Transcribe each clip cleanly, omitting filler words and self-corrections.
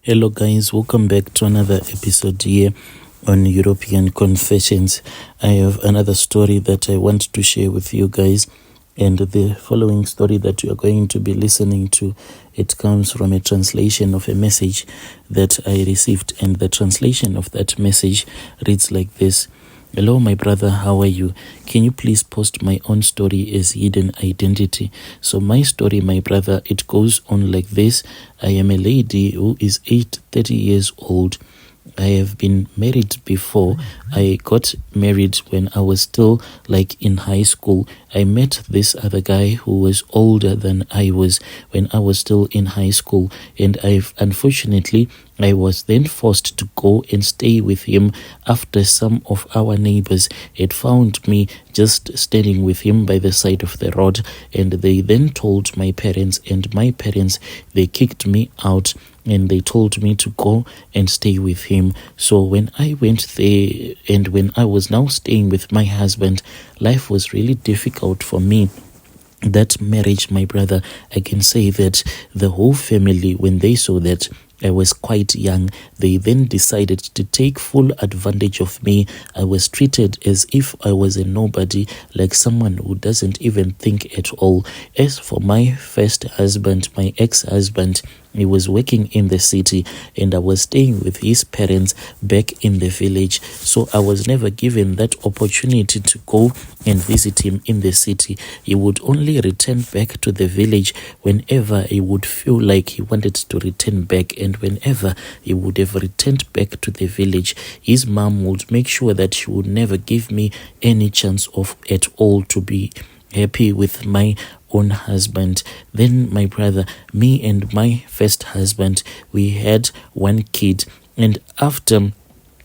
Hello guys, welcome back to another episode here on European Confessions. I have another story that I want to share with you guys, and the following story that you are going to be listening to, it comes from a translation of a message that I received, and the translation of that message reads like this. Hello, my brother, how are you? Can you please post my own story as hidden identity? So my story, my brother, it goes on like this. I am a lady who is 30 years old. I have been married before. I got married when I was still like in high school. I met this other guy who was older than I was when I was still in high school, and unfortunately I was then forced to go and stay with him after some of our neighbors had found me just standing with him by the side of the road, and they then told my parents, and my parents, they kicked me out and they told me to go and stay with him. So when I went there and when I was now staying with my husband, life was really difficult for me. That marriage, my brother, I can say that the whole family, when they saw that I was quite young, they then decided to take full advantage of me. I was treated as if I was a nobody, like someone who doesn't even think at all. As for my first husband, my ex-husband, he was working in the city and I was staying with his parents back in the village. So I was never given that opportunity to go and visit him in the city. He would only return back to the village whenever he would feel like he wanted to return back, and whenever he would have returned back to the village, his mom would make sure that she would never give me any chance of at all to be happy with my own husband. Then my brother, me and my first husband, we had one kid, and after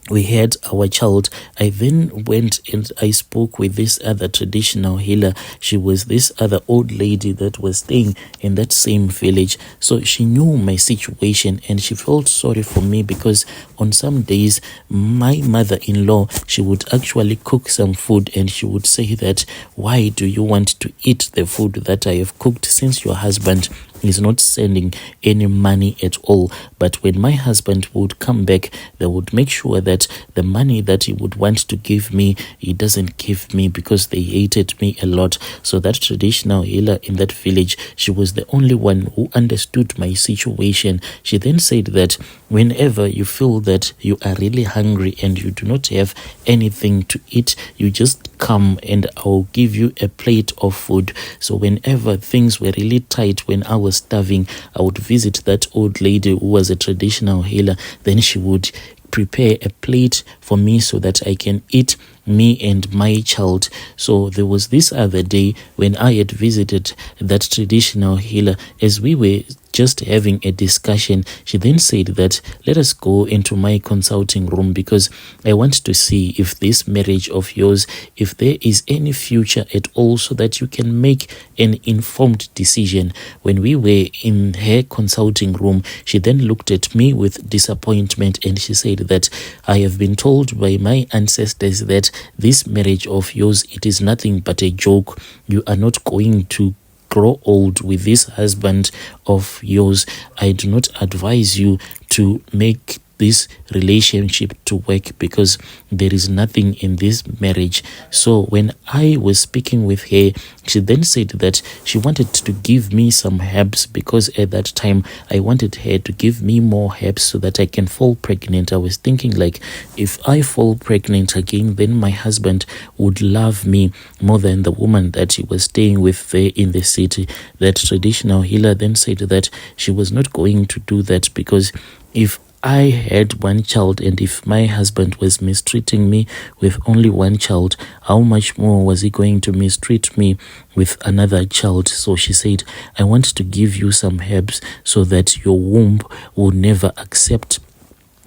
we had our child, I then went and I spoke with this other traditional healer. She was this other old lady that was staying in that same village. So she knew my situation and she felt sorry for me, because on some days my mother-in-law, she would actually cook some food and she would say that, why do you want to eat the food that I have cooked, since your husband is not sending any money at all? But when my husband would come back, they would make sure that the money that he would want to give me, he doesn't give me, because they hated me a lot. So that traditional healer in that village, she was the only one who understood my situation. She then said that whenever you feel that you are really hungry and you do not have anything to eat, you just come and I'll give you a plate of food. So whenever things were really tight, when I was starving, I would visit that old lady who was a traditional healer. Then she would prepare a plate for me so that I can eat, me and my child. So there was this other day when I had visited that traditional healer. As we were just having a discussion, she then said that let us go into my consulting room, because I want to see if this marriage of yours, if there is any future at all, so that you can make an informed decision. When we were in her consulting room, she then looked at me with disappointment and she said that I have been told by my ancestors that this marriage of yours, it is nothing but a joke. You are not going to grow old with this husband of yours. I do not advise you to make this relationship to work, because there is nothing in this marriage. So when I was speaking with her, she then said that she wanted to give me some herbs, because at that time I wanted her to give me more herbs so that I can fall pregnant. I was thinking, like, if I fall pregnant again, then my husband would love me more than the woman that he was staying with there in the city. That traditional healer then said that she was not going to do that, because if I had one child, and if my husband was mistreating me with only one child, how much more was he going to mistreat me with another child? So she said, I want to give you some herbs so that your womb will never accept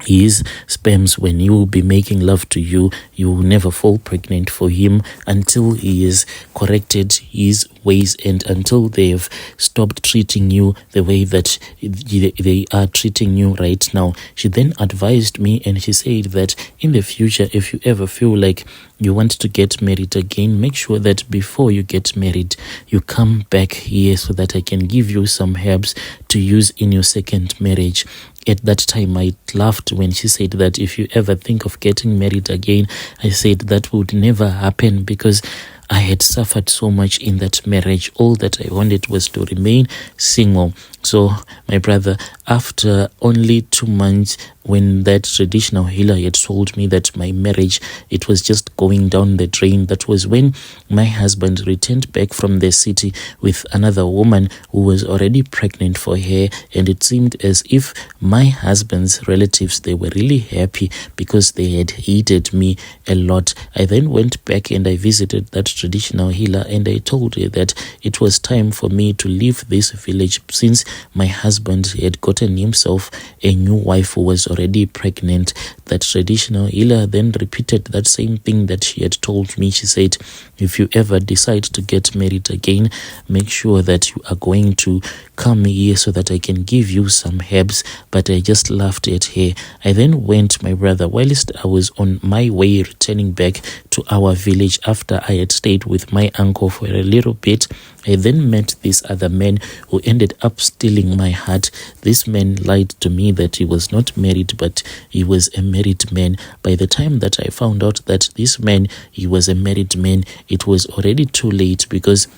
his sperms. When you will be making love to you, you will never fall pregnant for him until he is corrected his ways and until they have stopped treating you the way that they are treating you right now. She then advised me and she said that in the future, if you ever feel like you want to get married again, make sure that before you get married, you come back here so that I can give you some herbs to use in your second marriage. At that time, I laughed when she said that if you ever think of getting married again, I said that would never happen because I had suffered so much in that marriage. All that I wanted was to remain single. So, my brother, after only 2 months, when that traditional healer had told me that my marriage, it was just going down the drain, that was when my husband returned back from the city with another woman who was already pregnant for her. And it seemed as if my husband's relatives, they were really happy because they had hated me a lot. I then went back and I visited that traditional healer and I told her that it was time for me to leave this village since my husband had gotten himself a new wife who was already pregnant. That traditional healer then repeated that same thing that she had told me. She said, if you ever decide to get married again, make sure that you are going to come here so that I can give you some herbs. But I just laughed at her. I then went, my brother, whilst I was on my way returning back to our village after I had stayed with my uncle for a little bit, I then met this other man who ended up stealing my heart. This man lied to me that he was not married, but he was a married man. By the time that I found out that this man, he was a married man, it was already too late because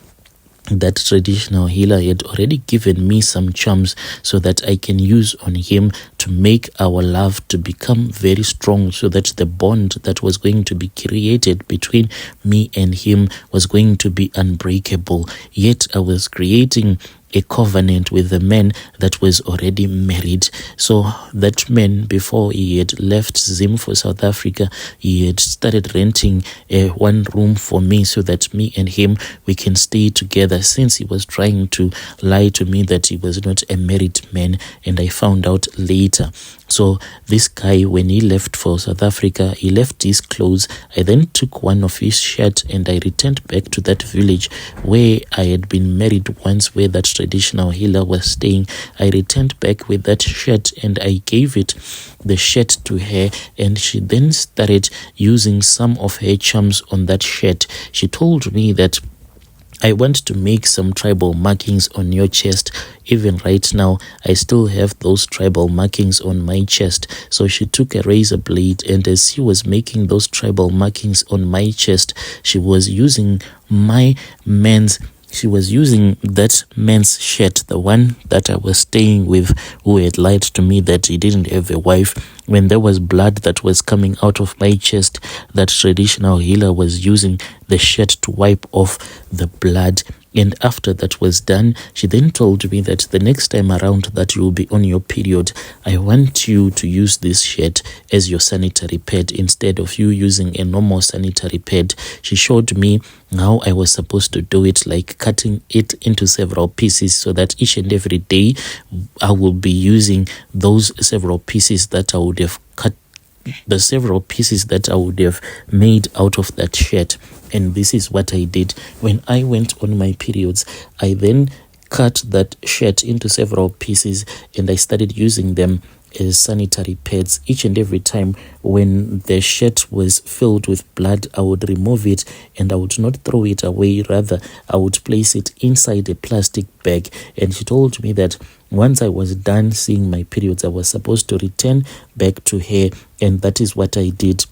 that traditional healer had already given me some charms so that I can use on him to make our love to become very strong, so that the bond that was going to be created between me and him was going to be unbreakable. Yet I was creating a covenant with a man that was already married. So that man, before he had left Zim for South Africa, he had started renting one room for me so that me and him, we can stay together, since he was trying to lie to me that he was not a married man, and I found out later. So this guy, when he left for South Africa, he left his clothes. I then took one of his shirts and I returned back to that village where I had been married once, where that traditional healer was staying. I returned back with that shirt and I gave the shirt to her, and she then started using some of her charms on that shirt. She told me that I want to make some tribal markings on your chest. Even right now, I still have those tribal markings on my chest. So she took a razor blade, and as she was making those tribal markings on my chest, she was using that man's shirt, the one that I was staying with, who had lied to me that he didn't have a wife. When there was blood that was coming out of my chest, that traditional healer was using the shirt to wipe off the blood. And after that was done, she then told me that the next time around that you will be on your period, I want you to use this shirt as your sanitary pad instead of you using a normal sanitary pad. She showed me how I was supposed to do it, like cutting it into several pieces, so that each and every day I will be using those several pieces that I would have cut, the several pieces that I would have made out of that shirt. And this is what I did. When I went on my periods, I then cut that shirt into several pieces and I started using them as sanitary pads. Each and every time when the shirt was filled with blood, I would remove it and I would not throw it away. Rather, I would place it inside a plastic bag. And she told me that once I was done seeing my periods, I was supposed to return back to her, and that is what I did.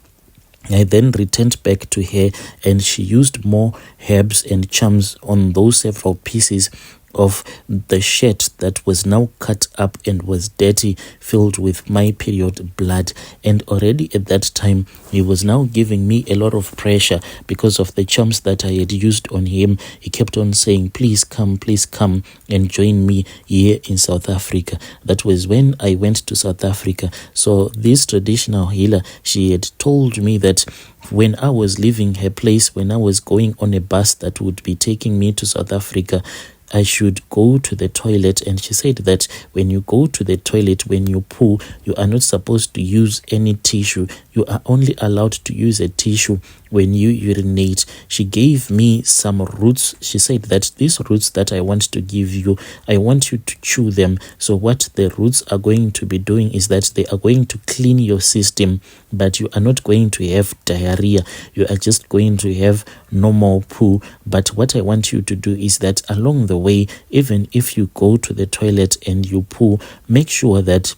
I then returned back to her and she used more herbs and charms on those several pieces of the shirt that was now cut up and was dirty, filled with my period blood. And already at that time, he was now giving me a lot of pressure because of the charms that I had used on him. He kept on saying, please come and join me here in South Africa. That was when I went to South Africa. So this traditional healer, she had told me that when I was leaving her place, when I was going on a bus that would be taking me to South Africa, I should go to the toilet. And she said that when you go to the toilet, when you poo, you are not supposed to use any tissue. You are only allowed to use a tissue when you urinate. She gave me some roots. She said that these roots that I want to give you, I want you to chew them. So what the roots are going to be doing is that they are going to clean your system, but you are not going to have diarrhea. You are just going to have normal poo. But what I want you to do is that along the way, even if you go to the toilet and you poo, make sure that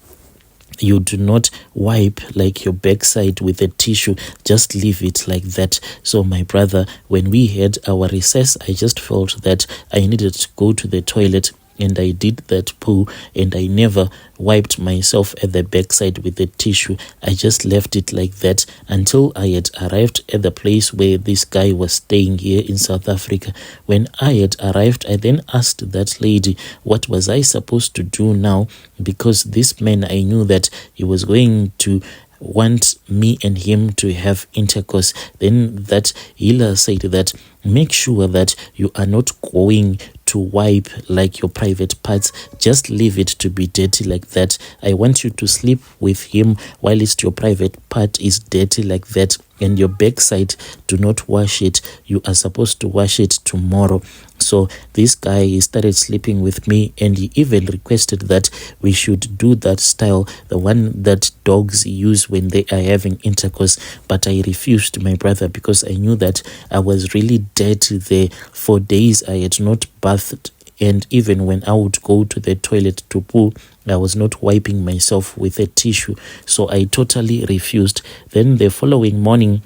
you do not wipe like your backside with a tissue. Just leave it like that. So my brother, when we had our recess, I just felt that I needed to go to the toilet, and I did that poo, and I never wiped myself at the backside with a tissue. I just left it like that until I had arrived at the place where this guy was staying here in South Africa. When I had arrived, I then asked that lady, what was I supposed to do now? Because this man, I knew that he was going to want me and him to have intercourse. Then that healer said that make sure that you are not going to wipe like your private parts. Just leave it to be dirty like that. I want you to sleep with him while your private part is dirty like that, and your backside, do not wash it. You are supposed to wash it tomorrow. So this guy, he started sleeping with me, and he even requested that we should do that style, the one that dogs use when they are having intercourse. But I refused, my brother, because I knew that I was really dirty there. For days I had not bathed, and even when I would go to the toilet to poo, I was not wiping myself with a tissue. So I totally refused. Then the following morning,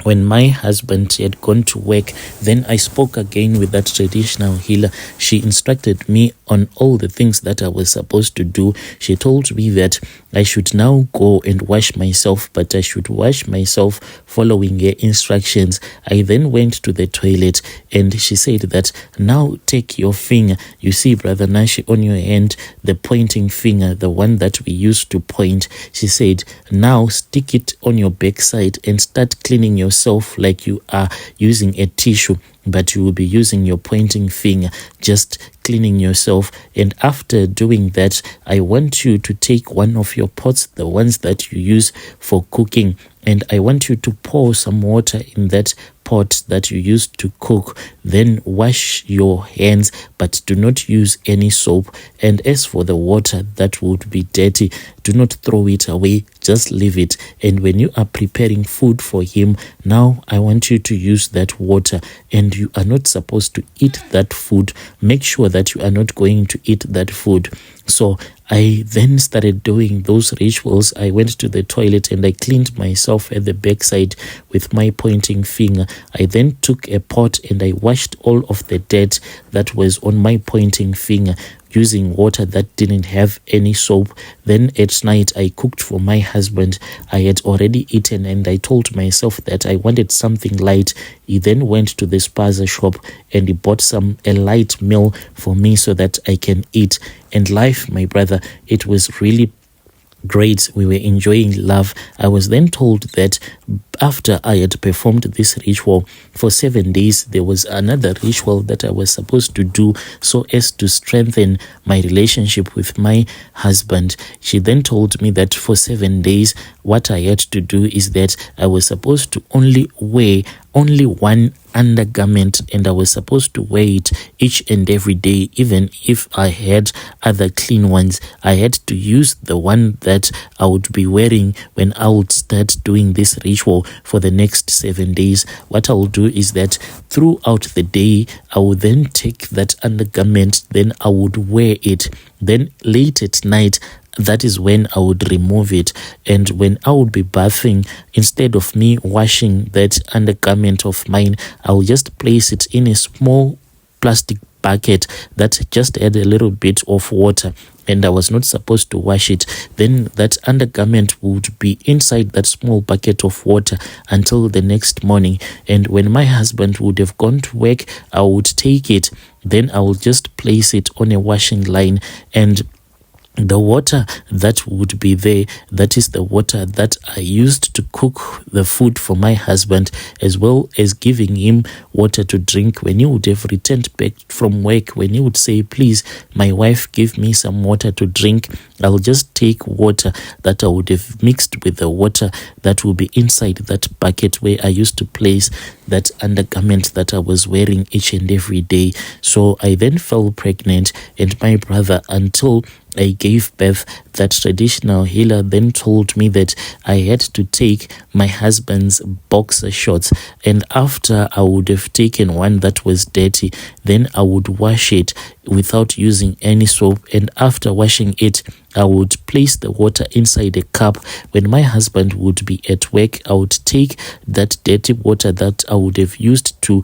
when my husband had gone to work, then I spoke again with that traditional healer. She instructed me on all the things that I was supposed to do. She told me that I should now go and wash myself, but I should wash myself following her instructions. I then went to the toilet, and she said that now take your finger. You see, Brother Nashi, on your hand, the pointing finger, the one that we used to point. She said, now stick it on your backside and start cleaning yourself like you are using a tissue, but you will be using your pointing finger, just cleaning yourself. And after doing that, I want you to take one of your pots, the ones that you use for cooking, and I want you to pour some water in that pot that you used to cook. Then wash your hands, but do not use any soap. And as for the water that would be dirty, do not throw it away, just leave it. And when you are preparing food for him, now I want you to use that water, and you are not supposed to eat that food. Make sure that you are not going to eat that food. So I then started doing those rituals. I went to the toilet and I cleaned myself at the backside with my pointing finger. I then took a pot and I washed all of the dirt that was on my pointing finger using water that didn't have any soap. Then at night I cooked for my husband. I had already eaten and I told myself that I wanted something light. He then went to the spaza shop and he bought a light meal for me so that I can eat. And life, my brother, it was really great. We were enjoying love. I was then told that after I had performed this ritual for 7 days, there was another ritual that I was supposed to do so as to strengthen my relationship with my husband. She then told me that for 7 days, what I had to do is that I was supposed to only wear only one undergarment, and I was supposed to wear it each and every day. Even if I had other clean ones, I had to use the one that I would be wearing when I would start doing this ritual for the next 7 days. What I will do is that throughout the day, I would then take that undergarment, then I would wear it. Then late at night, that is when I would remove it. And when I would be bathing, instead of me washing that undergarment of mine, I will just place it in a small plastic bucket that just had a little bit of water, and I was not supposed to wash it. Then that undergarment would be inside that small bucket of water until the next morning. And when my husband would have gone to work, I would take it. Then I will just place it on a washing line, and the water that would be there, that is the water that I used to cook the food for my husband, as well as giving him water to drink when he would have returned back from work. When he would say, please, my wife, give me some water to drink, I'll just take water that I would have mixed with the water that will be inside that bucket where I used to place that undergarment that I was wearing each and every day. So I then fell pregnant, and my brother, until I gave birth, that traditional healer then told me that I had to take my husband's boxer shorts, and after I would have taken one that was dirty, then I would wash it without using any soap, and after washing it, I would place the water inside a cup. When my husband would be at work, I would take that dirty water that I would have used to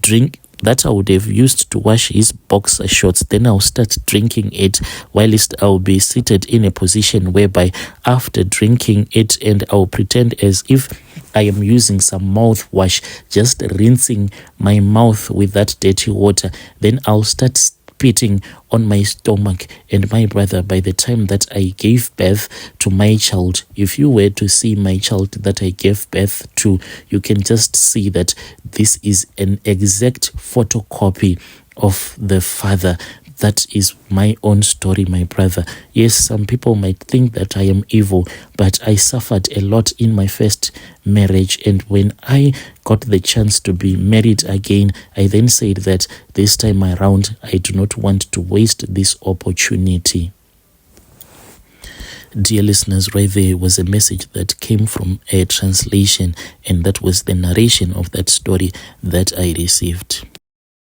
drink, that I would have used to wash his boxer shorts, then I'll start drinking it, whilst I'll be seated in a position whereby after drinking it, and I'll pretend as if I am using some mouthwash, just rinsing my mouth with that dirty water, then I'll start spitting on my stomach. And my brother, by the time that I gave birth to my child, if you were to see my child that I gave birth to, you can just see that this is an exact photocopy of the father. That is my own story, my brother. Yes, some people might think that I am evil, but I suffered a lot in my first marriage. And when I got the chance to be married again, I then said that this time around, I do not want to waste this opportunity. Dear listeners, right there was a message that came from a translation, and that was the narration of that story that I received.